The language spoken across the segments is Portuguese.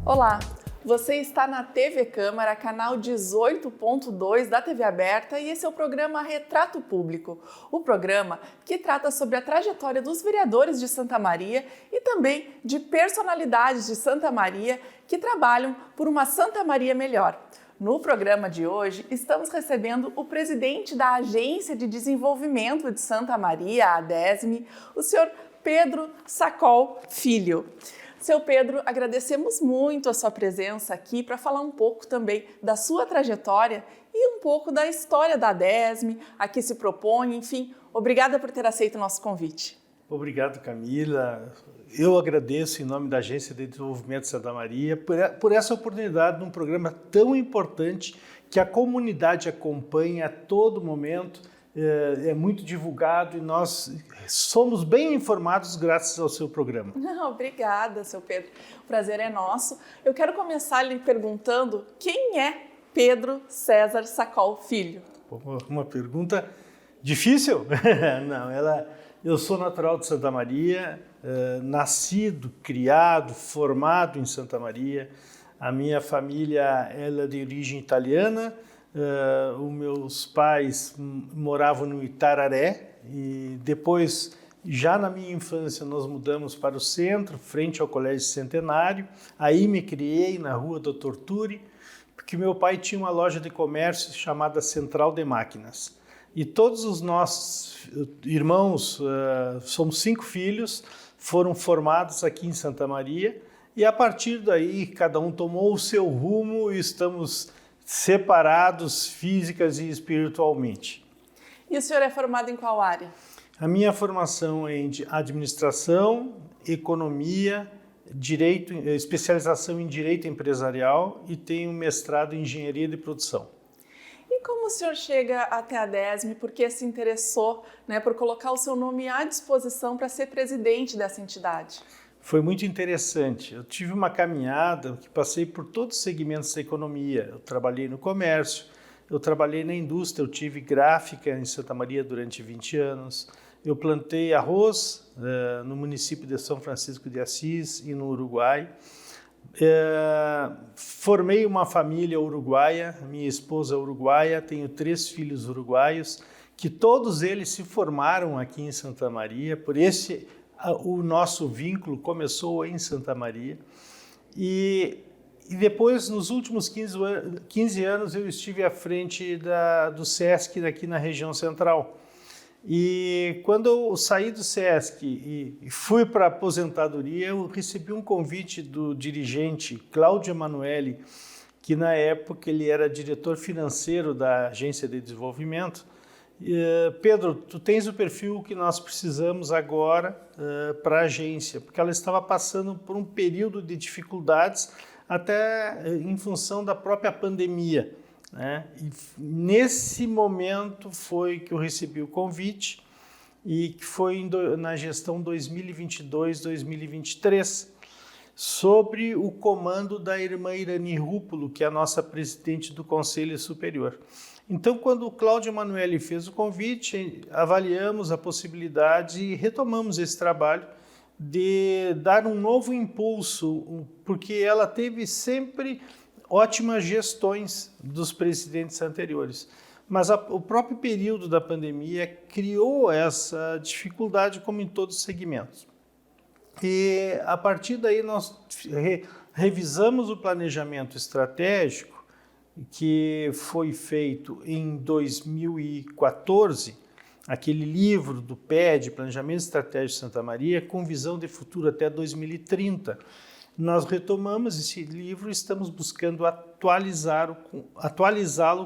Olá, você está na TV Câmara, canal 18.2 da TV Aberta, e esse é o programa Retrato Público, o programa que trata sobre a trajetória dos vereadores de Santa Maria e também de personalidades de Santa Maria que trabalham por uma Santa Maria melhor. No programa de hoje, estamos recebendo o presidente da Agência de Desenvolvimento de Santa Maria, a ADESM, o senhor Pedro Sacol Filho. Seu Pedro, agradecemos muito a sua presença aqui para falar um pouco também da sua trajetória e um pouco da história da ADESM, a que se propõe, enfim. Obrigada por ter aceito o nosso convite. Obrigado, Camila. Eu agradeço em nome da Agência de Desenvolvimento de Santa Maria por essa oportunidade num programa tão importante que a comunidade acompanha a todo momento, é muito divulgado e nós somos bem informados graças ao seu programa. Obrigada, seu Pedro. O prazer é nosso. Eu quero começar lhe perguntando quem é Pedro César Sacol Filho? Uma pergunta difícil? Não, eu sou natural de Santa Maria, nascido, criado, formado em Santa Maria. A minha família ela é de origem italiana. Os meus pais moravam no Itararé e depois, já na minha infância, nós mudamos para o centro, frente ao Colégio Centenário. Aí me criei na rua Doutor Turi, porque meu pai tinha uma loja de comércio chamada Central de Máquinas. E todos os nossos irmãos, somos 5 filhos, foram formados aqui em Santa Maria. E a partir daí, cada um tomou o seu rumo e estamos separados físicas e espiritualmente. E o senhor é formado em qual área? A minha formação é em administração, economia, direito, especialização em direito empresarial e tenho mestrado em engenharia de produção. E como o senhor chega até a ADESM? Por que se interessou, por colocar o seu nome à disposição para ser presidente dessa entidade? Foi muito interessante. Eu tive uma caminhada que passei por todos os segmentos da economia. Eu trabalhei no comércio, eu trabalhei na indústria, eu tive gráfica em Santa Maria durante 20 anos. Eu plantei arroz no município de São Francisco de Assis e no Uruguai. Formei uma família uruguaia, minha esposa é uruguaia, tenho 3 filhos uruguaios, que todos eles se formaram aqui em Santa Maria, o nosso vínculo começou em Santa Maria e depois, nos últimos 15 anos, eu estive à frente do SESC aqui na região central. E quando eu saí do SESC e fui para a aposentadoria, eu recebi um convite do dirigente Cláudio Emanuele, que na época ele era diretor financeiro da Agência de Desenvolvimento. Pedro, tu tens o perfil que nós precisamos agora para a agência, porque ela estava passando por um período de dificuldades até em função da própria pandemia, né? E nesse momento foi que eu recebi o convite e que foi na gestão 2022-2023, sobre o comando da irmã Irani Rúpulo, que é a nossa presidente do Conselho Superior. Então, quando o Cláudio Emanuele fez o convite, avaliamos a possibilidade e retomamos esse trabalho de dar um novo impulso, porque ela teve sempre ótimas gestões dos presidentes anteriores. Mas o próprio período da pandemia criou essa dificuldade, como em todos os segmentos. E, a partir daí, nós revisamos o planejamento estratégico, que foi feito em 2014, aquele livro do PED, Planejamento Estratégico de Santa Maria, com visão de futuro até 2030. Nós retomamos esse livro e estamos buscando atualizá-lo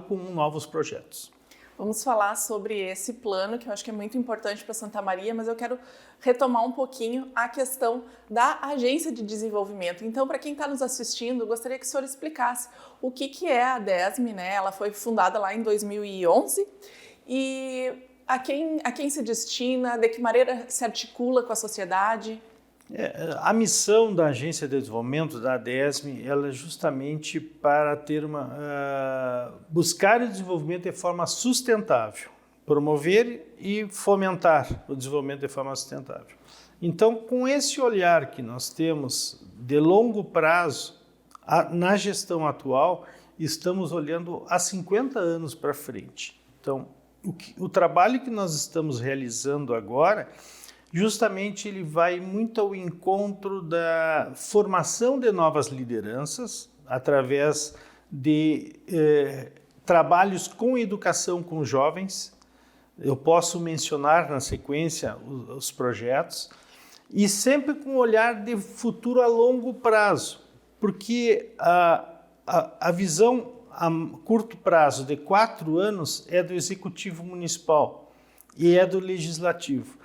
com novos projetos. Vamos falar sobre esse plano, que eu acho que é muito importante para Santa Maria, mas eu quero retomar um pouquinho a questão da Agência de Desenvolvimento. Então, para quem está nos assistindo, eu gostaria que o senhor explicasse o que é a ADESM, né? Ela foi fundada lá em 2011 e a quem se destina, de que maneira se articula com a sociedade? A missão da Agência de Desenvolvimento, da ADESM, ela é justamente para buscar o desenvolvimento de forma sustentável, promover e fomentar o desenvolvimento de forma sustentável. Então, com esse olhar que nós temos de longo prazo, Na gestão atual, estamos olhando há 50 anos para frente. Então, o trabalho que nós estamos realizando agora, justamente ele vai muito ao encontro da formação de novas lideranças, através de trabalhos com educação com jovens. Eu posso mencionar na sequência os projetos, e sempre com um olhar de futuro a longo prazo, porque a visão a curto prazo de 4 anos é do Executivo Municipal e é do Legislativo.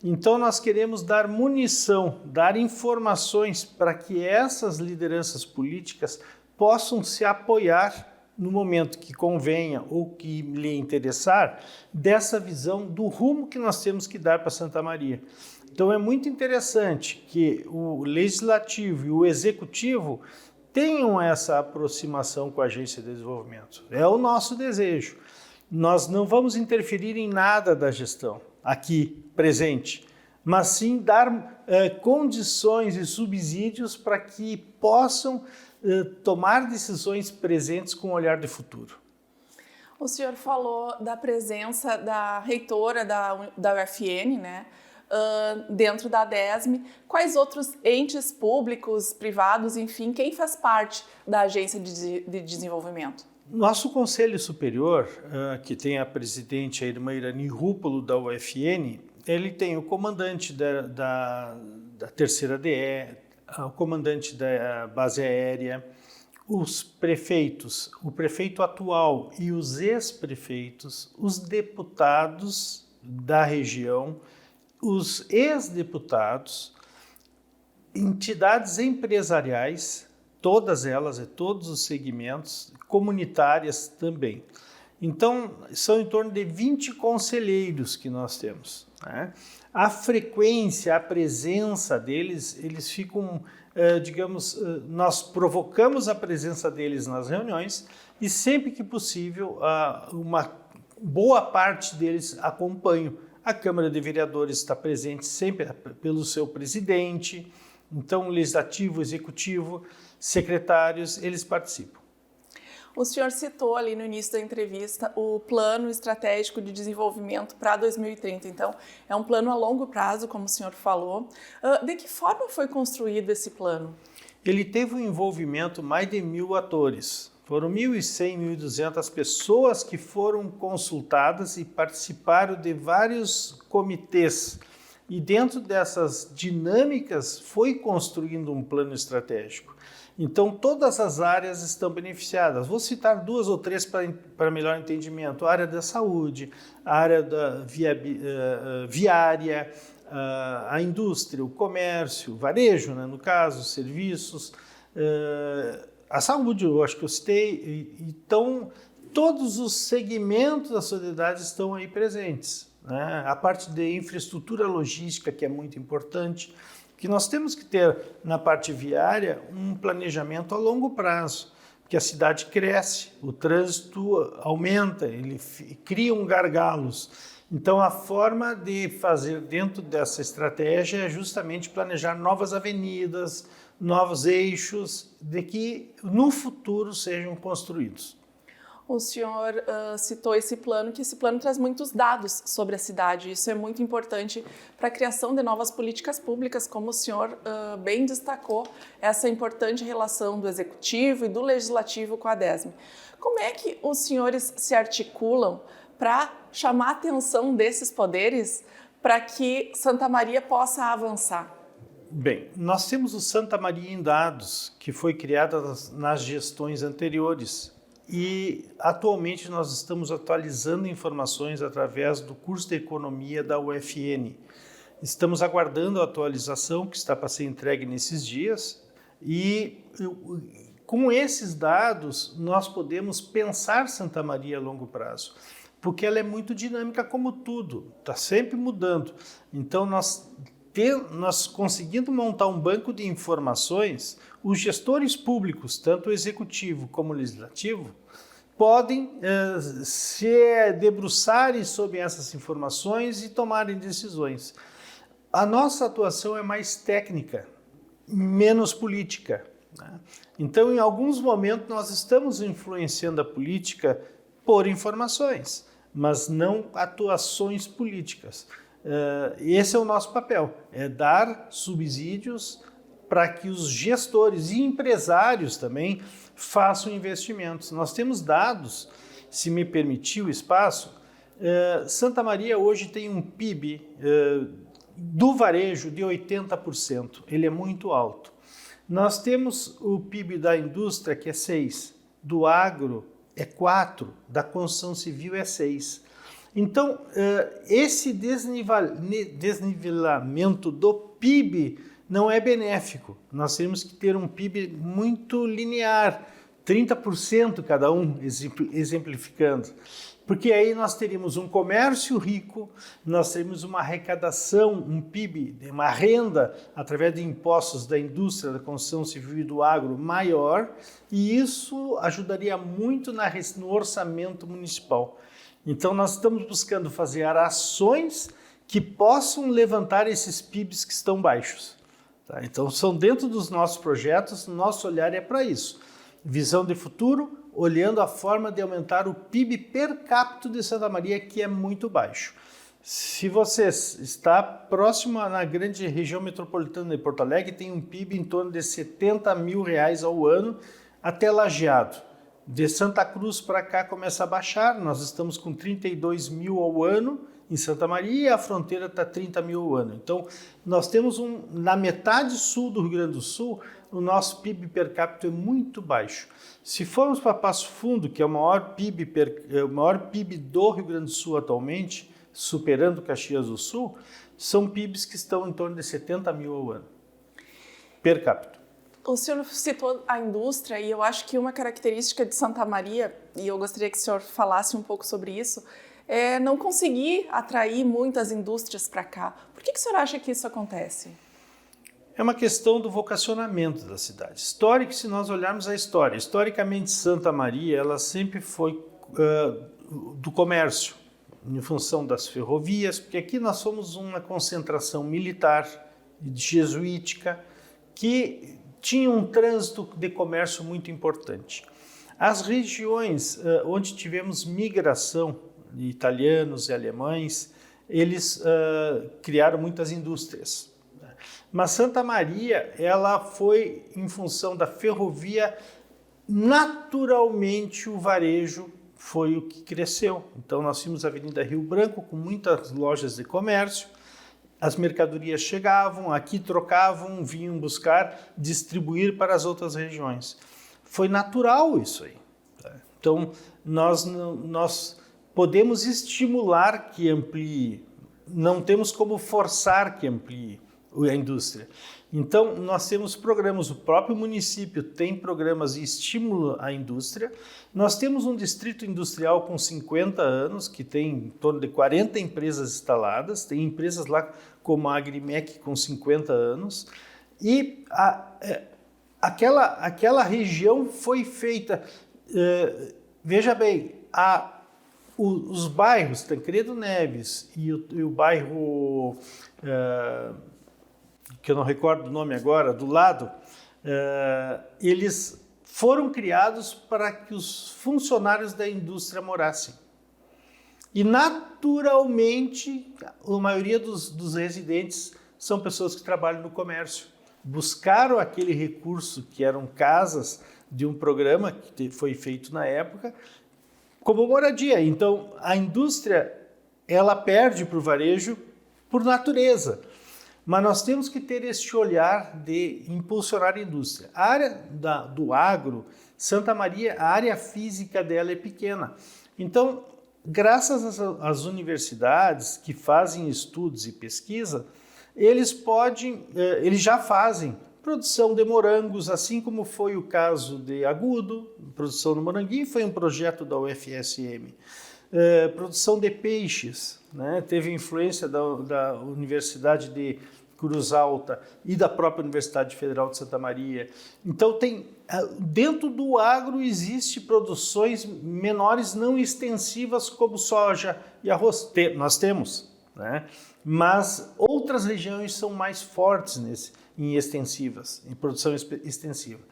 Então nós queremos dar munição, dar informações para que essas lideranças políticas possam se apoiar no momento que convenha ou que lhe interessar, dessa visão do rumo que nós temos que dar para Santa Maria. Então é muito interessante que o Legislativo e o Executivo tenham essa aproximação com a Agência de Desenvolvimento. É o nosso desejo. Nós não vamos interferir em nada da gestão aqui presente, mas sim dar condições e subsídios para que possam tomar decisões presentes com um olhar de futuro. O senhor falou da presença da reitora da UFN, né? Dentro da ADESM, quais outros entes públicos, privados, enfim, quem faz parte da Agência de Desenvolvimento? Nosso Conselho Superior, que tem a presidente, a irmã Irani Rúpolo, da UFN, ele tem o comandante da terceira DE, o comandante da base aérea, os prefeitos, o prefeito atual e os ex-prefeitos, os deputados da região, os ex-deputados, entidades empresariais, todas elas e todos os segmentos, comunitárias também. Então, são em torno de 20 conselheiros que nós temos, né? A frequência, a presença deles, eles ficam, nós provocamos a presença deles nas reuniões e sempre que possível, uma boa parte deles acompanham. A Câmara de Vereadores está presente sempre pelo seu presidente, então o Legislativo, o Executivo, secretários, eles participam. O senhor citou ali no início da entrevista o Plano Estratégico de Desenvolvimento para 2030, então é um plano a longo prazo, como o senhor falou. De que forma foi construído esse plano? Ele teve um envolvimento mais de 1.000 atores. Foram 1.100, 1.200 pessoas que foram consultadas e participaram de vários comitês. E dentro dessas dinâmicas foi construindo um plano estratégico. Então todas as áreas estão beneficiadas. Vou citar 2 ou 3 para melhor entendimento. A área da saúde, a área da viária, a indústria, o comércio, o varejo, né, no caso, serviços, a saúde, eu acho que eu citei. Então, todos os segmentos da sociedade estão aí presentes, né? A parte de infraestrutura logística, que é muito importante, que nós temos que ter na parte viária um planejamento a longo prazo, porque a cidade cresce, o trânsito aumenta, ele cria gargalos. Então, a forma de fazer dentro dessa estratégia é justamente planejar novas avenidas, novos eixos, de que no futuro sejam construídos. O senhor citou esse plano, que esse plano traz muitos dados sobre a cidade. Isso é muito importante para a criação de novas políticas públicas, como o senhor bem destacou, essa importante relação do Executivo e do Legislativo com a ADESM. Como é que os senhores se articulam para chamar a atenção desses poderes para que Santa Maria possa avançar? Bem, nós temos o Santa Maria em Dados, que foi criada nas gestões anteriores. E atualmente nós estamos atualizando informações através do curso de Economia da UFN. Estamos aguardando a atualização que está para ser entregue nesses dias e com esses dados nós podemos pensar Santa Maria a longo prazo, porque ela é muito dinâmica como tudo, está sempre mudando. Então nós conseguindo montar um banco de informações, os gestores públicos, tanto o executivo como o legislativo, podem se debruçarem sobre essas informações e tomarem decisões. A nossa atuação é mais técnica, menos política. né? Então, em alguns momentos, nós estamos influenciando a política por informações, mas não atuações políticas. Esse é o nosso papel, é dar subsídios para que os gestores e empresários também façam investimentos. Nós temos dados, se me permitir o espaço, Santa Maria hoje tem um PIB do varejo de 80%, ele é muito alto. Nós temos o PIB da indústria, que é 6%, do agro é 4%, da construção civil é 6%. Então, esse desnivelamento do PIB não é benéfico. Nós temos que ter um PIB muito linear, 30% cada um, exemplificando. Porque aí nós teríamos um comércio rico, nós teríamos uma arrecadação, um PIB, uma renda através de impostos da indústria, da construção civil e do agro maior, e isso ajudaria muito no orçamento municipal. Então nós estamos buscando fazer ações que possam levantar esses PIBs que estão baixos. Tá? Então são dentro dos nossos projetos, nosso olhar é para isso. Visão de futuro, olhando a forma de aumentar o PIB per capita de Santa Maria, que é muito baixo. Se você está próximo na grande região metropolitana de Porto Alegre, tem um PIB em torno de R$70 mil ao ano, até Lajeado. De Santa Cruz para cá começa a baixar, nós estamos com 32 mil ao ano em Santa Maria e a fronteira está 30 mil ao ano. Então, nós temos na metade sul do Rio Grande do Sul, o nosso PIB per capita é muito baixo. Se formos para Passo Fundo, que é o maior PIB do Rio Grande do Sul atualmente, superando Caxias do Sul, são PIBs que estão em torno de 70 mil ao ano, per capita. O senhor citou a indústria e eu acho que uma característica de Santa Maria, e eu gostaria que o senhor falasse um pouco sobre isso, é não conseguir atrair muitas indústrias para cá. Por que o senhor acha que isso acontece? É uma questão do vocacionamento da cidade. Se nós olharmos a história, historicamente Santa Maria ela sempre foi do comércio, em função das ferrovias, porque aqui nós somos uma concentração militar, jesuítica, que tinha um trânsito de comércio muito importante. As regiões onde tivemos migração de italianos e alemães, eles criaram muitas indústrias. Mas Santa Maria, ela foi em função da ferrovia, naturalmente o varejo foi o que cresceu. Então nós tínhamos a Avenida Rio Branco com muitas lojas de comércio, as mercadorias chegavam, aqui trocavam, vinham buscar, distribuir para as outras regiões. Foi natural isso aí. Então nós podemos estimular que amplie, não temos como forçar que amplie a indústria. Então, nós temos programas, o próprio município tem programas de estímulo à indústria. Nós temos um distrito industrial com 50 anos, que tem em torno de 40 empresas instaladas, tem empresas lá como a Agrimec com 50 anos, e aquela região foi feita, veja bem, os bairros, Tancredo Neves e o bairro, que eu não recordo o nome agora, do lado, eles foram criados para que os funcionários da indústria morassem. E naturalmente, a maioria dos residentes são pessoas que trabalham no comércio. Buscaram aquele recurso que eram casas de um programa que foi feito na época, como moradia. Então, a indústria, ela perde para o varejo por natureza. Mas nós temos que ter este olhar de impulsionar a indústria. A área do agro, Santa Maria, a área física dela é pequena. Então, graças às universidades que fazem estudos e pesquisa, eles já fazem produção de morangos, assim como foi o caso de Agudo, produção no Moranguinho, foi um projeto da UFSM. Produção de peixes, né? Teve influência da Universidade de Cruz Alta e da própria Universidade Federal de Santa Maria. Então, dentro do agro existe produções menores não extensivas como soja e arroz. Nós temos, né? Mas outras regiões são mais fortes em extensivas, em produção extensiva.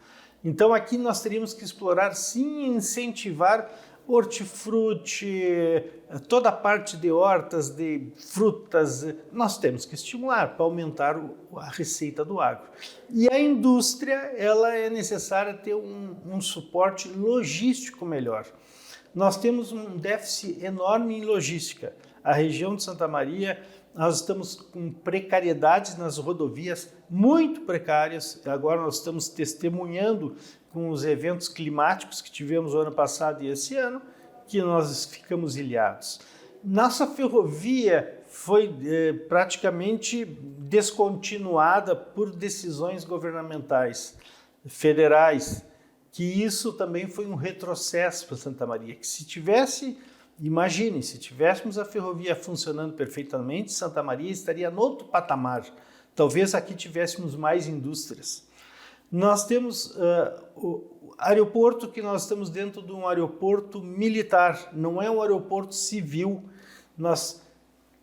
Então aqui nós teríamos que explorar, sim, incentivar hortifruti, toda a parte de hortas, de frutas, nós temos que estimular para aumentar a receita do agro. E a indústria, ela é necessária ter um suporte logístico melhor. Nós temos um déficit enorme em logística. A região de Santa Maria, nós estamos com precariedades nas rodovias, muito precárias. Agora nós estamos testemunhando com os eventos climáticos que tivemos o ano passado e esse ano, que nós ficamos ilhados. Nossa ferrovia foi praticamente descontinuada por decisões governamentais, federais, que isso também foi um retrocesso para Santa Maria, que se tivéssemos a ferrovia funcionando perfeitamente, Santa Maria estaria no outro patamar. Talvez aqui tivéssemos mais indústrias. Nós temos o aeroporto, que nós estamos dentro de um aeroporto militar, não é um aeroporto civil. Nós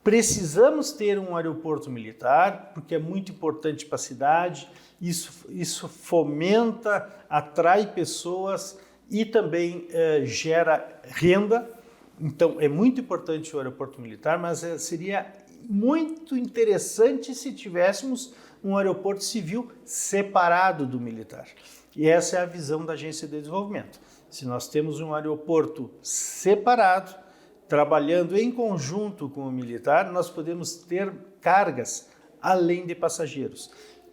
precisamos ter um aeroporto militar, porque é muito importante para a cidade, isso fomenta, atrai pessoas e também gera renda. Então, é muito importante o aeroporto militar, mas seria muito interessante se tivéssemos um aeroporto civil separado do militar. E essa é a visão da Agência de Desenvolvimento. Se nós temos um aeroporto separado, trabalhando em conjunto com o militar, nós podemos ter cargas além de passageiros.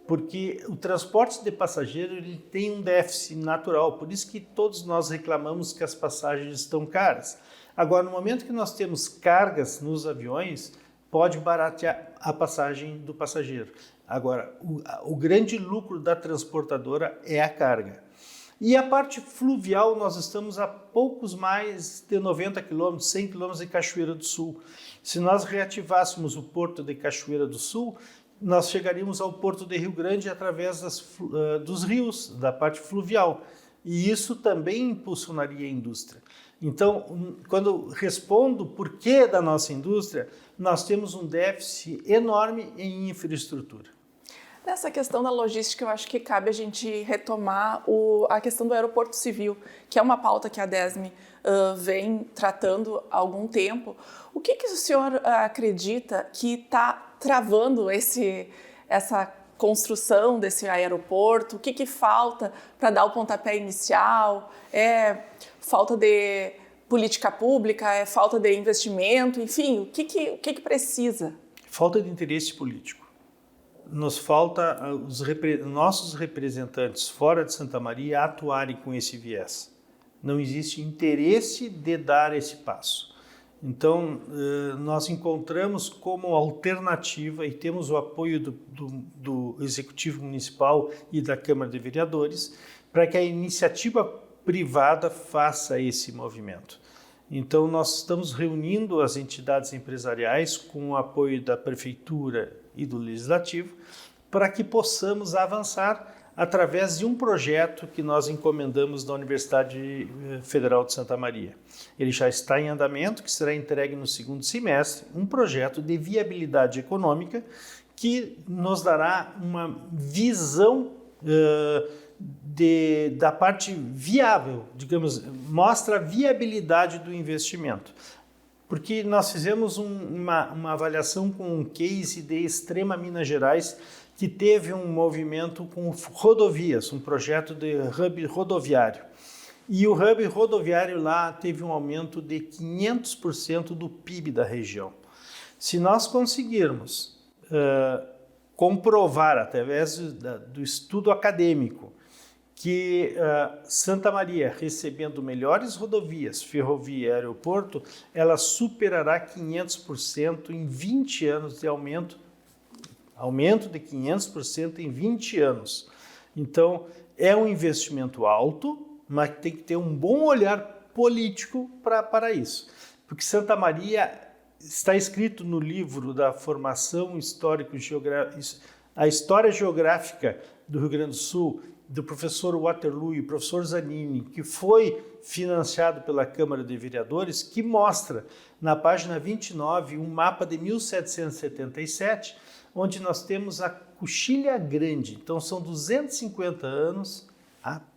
Porque o transporte de passageiro ele tem um déficit natural, por isso que todos nós reclamamos que as passagens estão caras. Agora, no momento que nós temos cargas nos aviões, pode baratear a passagem do passageiro. Agora, o grande lucro da transportadora é a carga. E a parte fluvial, nós estamos a poucos mais de 90 quilômetros, 100 quilômetros de Cachoeira do Sul. Se nós reativássemos o porto de Cachoeira do Sul, nós chegaríamos ao porto de Rio Grande através dos rios, da parte fluvial. E isso também impulsionaria a indústria. Então, quando respondo o porquê da nossa indústria, nós temos um déficit enorme em infraestrutura. Nessa questão da logística, eu acho que cabe a gente retomar a questão do aeroporto civil, que é uma pauta que a DESME vem tratando há algum tempo. O que o senhor acredita que está travando essa construção desse aeroporto? O que falta para dar o pontapé inicial? É falta de política pública? É falta de investimento? Enfim, o que precisa? Falta de interesse político. Nos falta nossos representantes fora de Santa Maria atuarem com esse viés. Não existe interesse de dar esse passo. Então, nós encontramos como alternativa e temos o apoio do Executivo Municipal e da Câmara de Vereadores para que a iniciativa privada faça esse movimento. Então, nós estamos reunindo as entidades empresariais com o apoio da Prefeitura e do Legislativo para que possamos avançar através de um projeto que nós encomendamos da Universidade Federal de Santa Maria. Ele já está em andamento, que será entregue no segundo semestre, um projeto de viabilidade econômica que nos dará uma visão da parte viável, digamos, mostra a viabilidade do investimento. Porque nós fizemos uma avaliação com um case de Extrema Minas Gerais, que teve um movimento com rodovias, um projeto de hub rodoviário. E o hub rodoviário lá teve um aumento de 500% do PIB da região. Se nós conseguirmos comprovar, através do estudo acadêmico, que Santa Maria, recebendo melhores rodovias, ferrovia e aeroporto, ela superará 500% em 20 anos de aumento de 500% em 20 anos. Então, é um investimento alto, mas tem que ter um bom olhar político para isso. Porque Santa Maria está escrito no livro da formação histórico-geográfica, a história geográfica do Rio Grande do Sul, do professor Waterloo e professor Zanini, que foi financiado pela Câmara de Vereadores, que mostra na página 29 um mapa de 1777, onde nós temos a Coxilha Grande. Então são 250 anos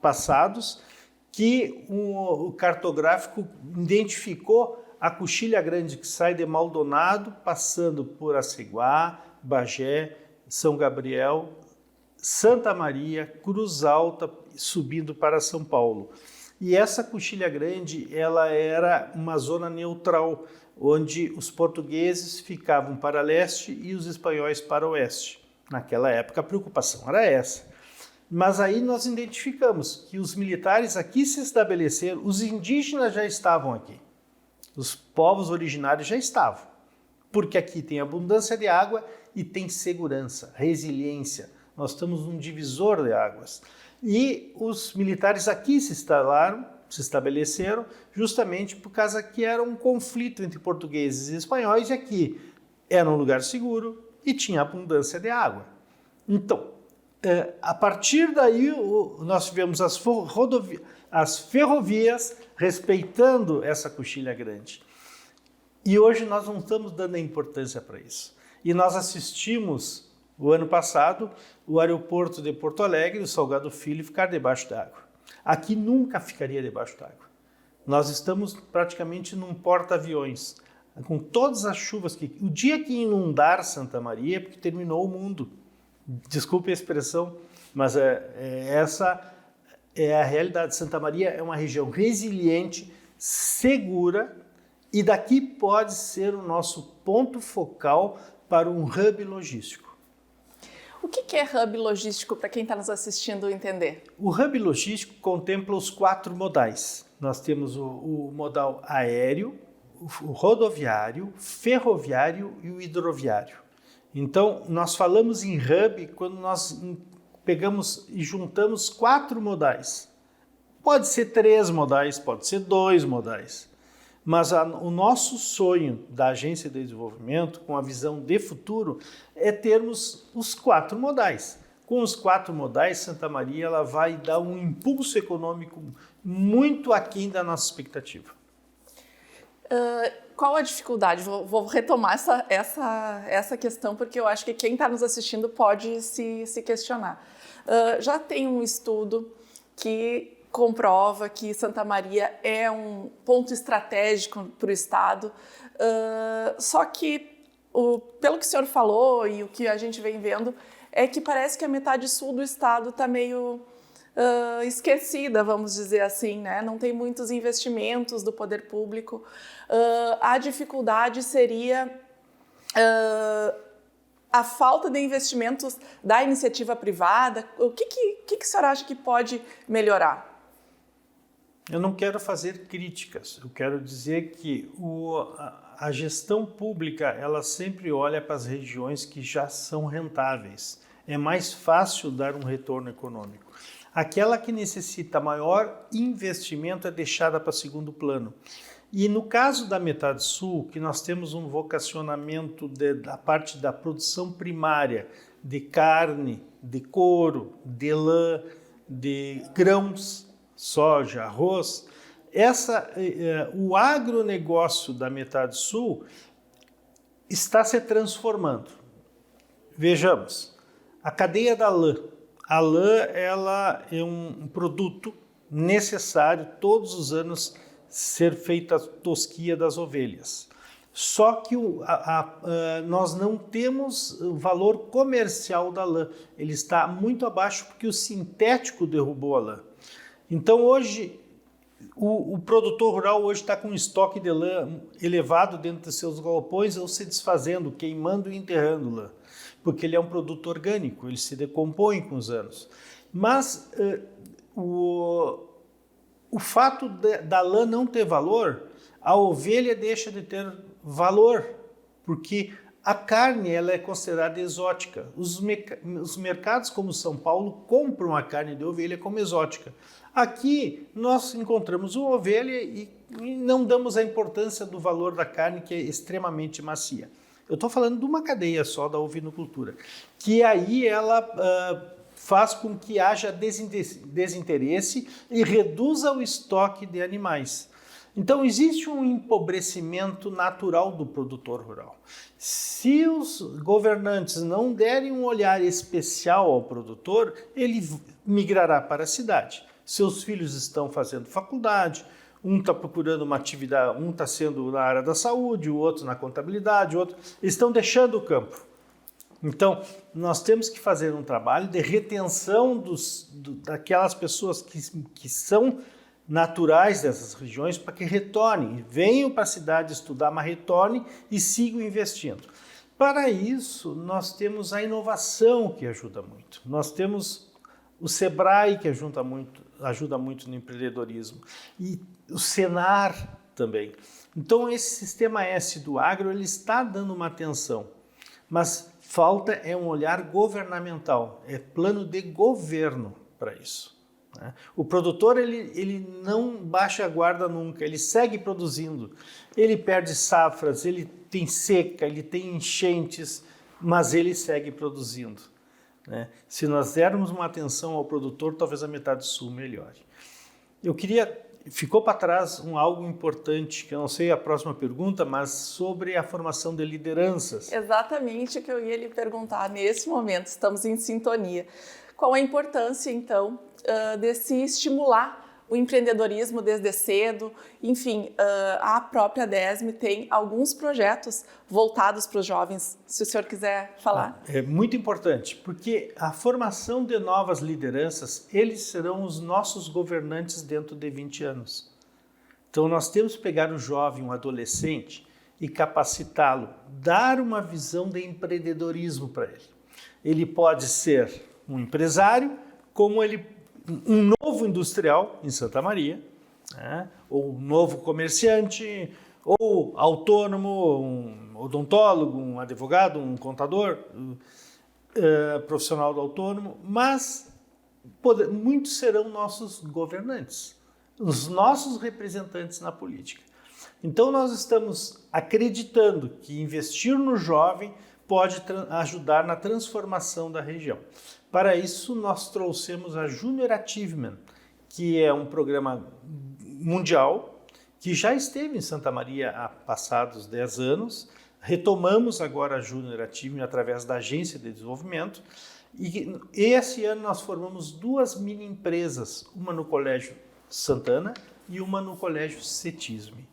passados que o cartográfico identificou a Coxilha Grande que sai de Maldonado, passando por Aceguá, Bagé, São Gabriel, Santa Maria, Cruz Alta, subindo para São Paulo. E essa Coxilha Grande, ela era uma zona neutral, onde os portugueses ficavam para leste e os espanhóis para oeste. Naquela época a preocupação era essa. Mas aí nós identificamos que os militares aqui se estabeleceram, os indígenas já estavam aqui, os povos originários já estavam, porque aqui tem abundância de água e tem segurança, resiliência. Nós estamos num divisor de águas. E os militares aqui se estabeleceram justamente por causa que era um conflito entre portugueses e espanhóis, e aqui era um lugar seguro e tinha abundância de água. Então, a partir daí, nós tivemos as ferrovias respeitando essa Coxilha Grande. E hoje nós não estamos dando importância para isso. E nós assistimos, o ano passado, o aeroporto de Porto Alegre, o Salgado Filho, ficar debaixo d'água. Aqui nunca ficaria debaixo d'água. Nós estamos praticamente num porta-aviões, com todas as chuvas que... O dia que inundar Santa Maria é porque terminou o mundo. Desculpe a expressão, mas essa é a realidade. Santa Maria é uma região resiliente, segura, e daqui pode ser o nosso ponto focal para um hub logístico. O que é hub logístico para quem está nos assistindo entender? O hub logístico contempla os 4 modais. Nós temos o modal aéreo, o rodoviário, ferroviário e o hidroviário. Então, nós falamos em hub quando nós pegamos e juntamos 4 modais. Pode ser 3 modais, pode ser 2 modais. Mas o nosso sonho da Agência de Desenvolvimento, com a visão de futuro, é termos os 4 modais. Com os 4 modais, Santa Maria ela vai dar um impulso econômico muito aquém da nossa expectativa. Qual a dificuldade? Vou retomar essa questão, porque eu acho que quem está nos assistindo pode se questionar. Já tem um estudo que comprova que Santa Maria é um ponto estratégico para o Estado, só que, pelo que o senhor falou e o que a gente vem vendo, é que parece que a metade sul do Estado está meio esquecida, vamos dizer assim, né? Não tem muitos investimentos do poder público. A dificuldade seria a falta de investimentos da iniciativa privada. O que o senhor acha que pode melhorar? Eu não quero fazer críticas, eu quero dizer que a gestão pública ela sempre olha para as regiões que já são rentáveis. É mais fácil dar um retorno econômico. Aquela que necessita maior investimento é deixada para segundo plano. E no caso da metade sul, que nós temos um vocacionamento da parte da produção primária, de carne, de couro, de lã, de grãos, soja, arroz, o agronegócio da metade sul está se transformando. Vejamos, a cadeia da lã. A lã ela é um produto necessário todos os anos ser feita a tosquia das ovelhas. Só que nós não temos o valor comercial da lã. Ele está muito abaixo porque o sintético derrubou a lã. Então hoje, o produtor rural hoje está com um estoque de lã elevado dentro de seus galpões ou se desfazendo, queimando e enterrando lã, porque ele é um produto orgânico, ele se decompõe com os anos. Mas o fato da lã não ter valor, a ovelha deixa de ter valor, porque a carne ela é considerada exótica. Os mercados como São Paulo compram a carne de ovelha como exótica. Aqui nós encontramos uma ovelha e não damos a importância do valor da carne, que é extremamente macia. Eu estou falando de uma cadeia só da ovinocultura, que aí ela faz com que haja desinteresse e reduza o estoque de animais. Então, existe um empobrecimento natural do produtor rural. Se os governantes não derem um olhar especial ao produtor, ele migrará para a cidade. Seus filhos estão fazendo faculdade, um está procurando uma atividade, um está sendo na área da saúde, o outro na contabilidade, o outro... Eles estão deixando o campo. Então, nós temos que fazer um trabalho de retenção daquelas pessoas que são naturais dessas regiões para que retornem, venham para a cidade estudar, mas retornem e sigam investindo. Para isso, nós temos a inovação que ajuda muito. Nós temos o Sebrae que ajuda muito no empreendedorismo e o Senar também. Então, esse sistema S do agro ele está dando uma atenção, mas falta um olhar governamental, plano de governo para isso. O produtor ele não baixa a guarda nunca, ele segue produzindo, ele perde safras, ele tem seca, ele tem enchentes, mas ele segue produzindo. Se nós dermos uma atenção ao produtor, talvez a metade do sul melhore. Ficou para trás algo importante, que eu não sei a próxima pergunta, mas sobre a formação de lideranças. Exatamente o que eu ia lhe perguntar nesse momento, estamos em sintonia. Qual a importância, então, de se estimular o empreendedorismo desde cedo? Enfim, a própria DESME tem alguns projetos voltados para os jovens, se o senhor quiser falar. É muito importante, porque a formação de novas lideranças, eles serão os nossos governantes dentro de 20 anos. Então, nós temos que pegar o jovem, um adolescente, e capacitá-lo, dar uma visão de empreendedorismo para ele. Ele pode ser um empresário, como um novo industrial em Santa Maria, ou um novo comerciante, ou autônomo, um odontólogo, um advogado, um contador, profissional do autônomo, mas muitos serão nossos governantes, os nossos representantes na política. Então nós estamos acreditando que investir no jovem pode ajudar na transformação da região. Para isso, nós trouxemos a Junior Achievement, que é um programa mundial que já esteve em Santa Maria há passados 10 anos. Retomamos agora a Junior Achievement através da Agência de Desenvolvimento. E esse ano nós formamos 2 mini empresas, uma no Colégio Santana e uma no Colégio CETISME.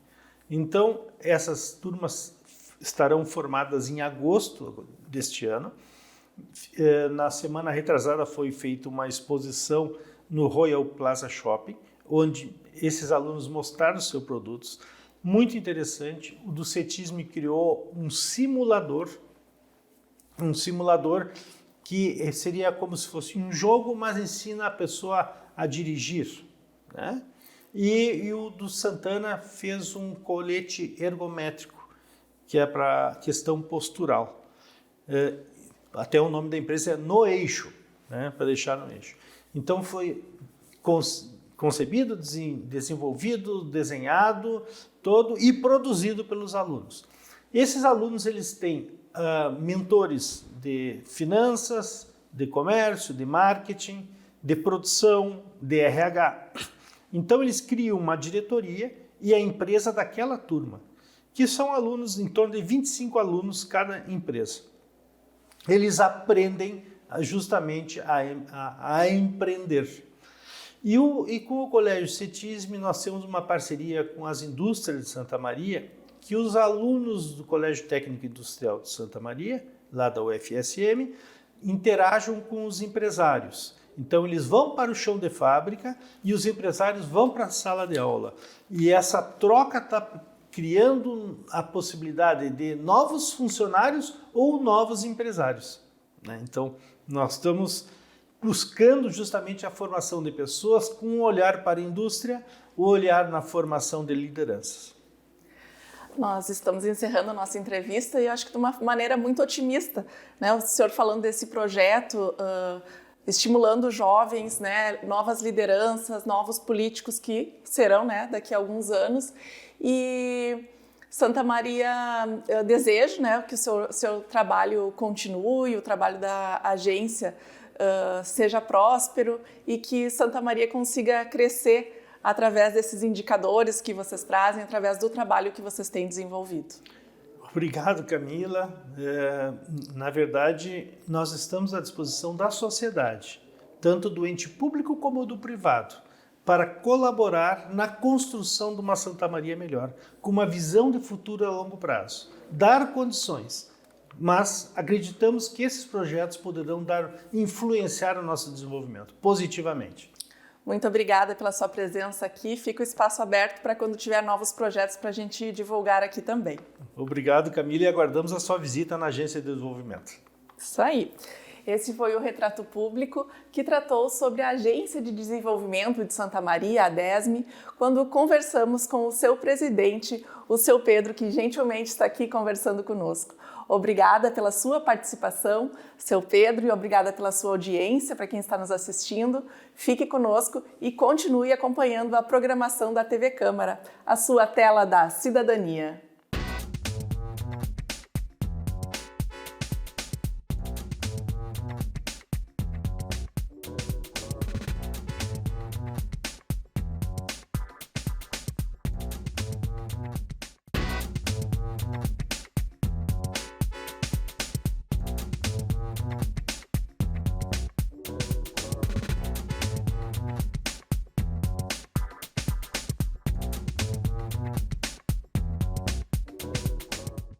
Então, essas turmas estarão formadas em agosto deste ano. Na semana retrasada foi feita uma exposição no Royal Plaza Shopping, onde esses alunos mostraram seus produtos. Muito interessante. O do CETISME criou um simulador que seria como se fosse um jogo, mas ensina a pessoa a dirigir, E o do Santana fez um colete ergométrico, que é para questão postural. Até o nome da empresa é No Eixo, para deixar no eixo. Então foi concebido, desenvolvido, desenhado, todo e produzido pelos alunos. Esses alunos eles têm mentores de finanças, de comércio, de marketing, de produção, de RH. Então eles criam uma diretoria e a empresa daquela turma, que são alunos, em torno de 25 alunos cada empresa. Eles aprendem justamente a empreender. E com o Colégio CETISME nós temos uma parceria com as indústrias de Santa Maria, que os alunos do Colégio Técnico Industrial de Santa Maria, lá da UFSM, interajam com os empresários. Então eles vão para o chão de fábrica e os empresários vão para a sala de aula. E essa troca está criando a possibilidade de novos funcionários ou novos empresários. Então, nós estamos buscando justamente a formação de pessoas com um olhar para a indústria, o olhar na formação de lideranças. Nós estamos encerrando a nossa entrevista e acho que de uma maneira muito otimista, O senhor falando desse projeto, estimulando jovens, novas lideranças, novos políticos que serão, daqui a alguns anos. E Santa Maria, eu desejo, que o seu trabalho continue, o trabalho da agência seja próspero e que Santa Maria consiga crescer através desses indicadores que vocês trazem, através do trabalho que vocês têm desenvolvido. Obrigado, Camila. Na verdade, nós estamos à disposição da sociedade tanto do ente público como do privado, para colaborar na construção de uma Santa Maria melhor, com uma visão de futuro a longo prazo. Dar condições, mas acreditamos que esses projetos poderão influenciar o nosso desenvolvimento positivamente. Muito obrigada pela sua presença aqui. Fica o espaço aberto para quando tiver novos projetos para a gente divulgar aqui também. Obrigado, Camila, e aguardamos a sua visita na Agência de Desenvolvimento. Isso aí. Esse foi o Retrato Público, que tratou sobre a Agência de Desenvolvimento de Santa Maria, a ADESME, quando conversamos com o seu presidente, o seu Pedro, que gentilmente está aqui conversando conosco. Obrigada pela sua participação, seu Pedro, e obrigada pela sua audiência, para quem está nos assistindo. Fique conosco e continue acompanhando a programação da TV Câmara, a sua tela da cidadania.